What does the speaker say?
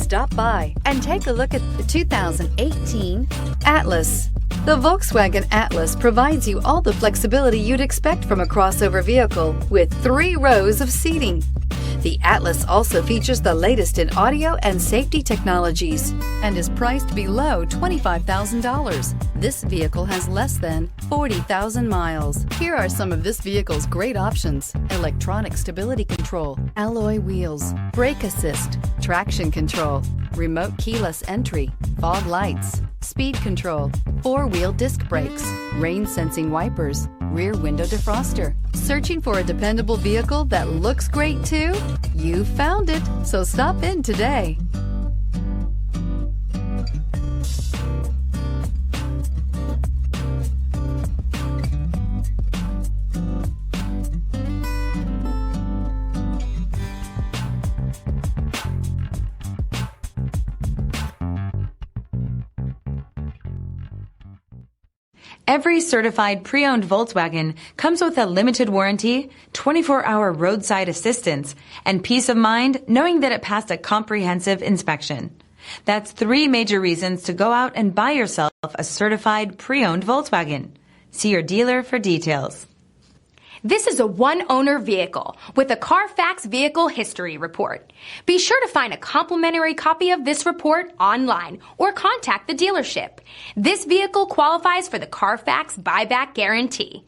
Stop by and take a look at the 2018 Atlas. The Volkswagen Atlas provides you all the flexibility you'd expect from a crossover vehicle with 3 rows of seating. The Atlas also features the latest in audio and safety technologies and is priced below $25,000. This vehicle has less than 40,000 miles. Here are some of this vehicle's great options: electronic stability control, alloy wheels, brake assist, traction control, remote keyless entry, fog lights, speed control, 4-wheel disc brakes, rain sensing wipers, rear window defroster. Searching for a dependable vehicle that looks great too? You found it, so stop in today. Every certified pre-owned Volkswagen comes with a limited warranty, 24-hour roadside assistance, and peace of mind knowing that it passed a comprehensive inspection. That's 3 major reasons to go out and buy yourself a certified pre-owned Volkswagen. See your dealer for details. This is a one-owner vehicle with a CARFAX Vehicle History Report. Be sure to find a complimentary copy of this report online or contact the dealership. This vehicle qualifies for the CARFAX Buyback Guarantee.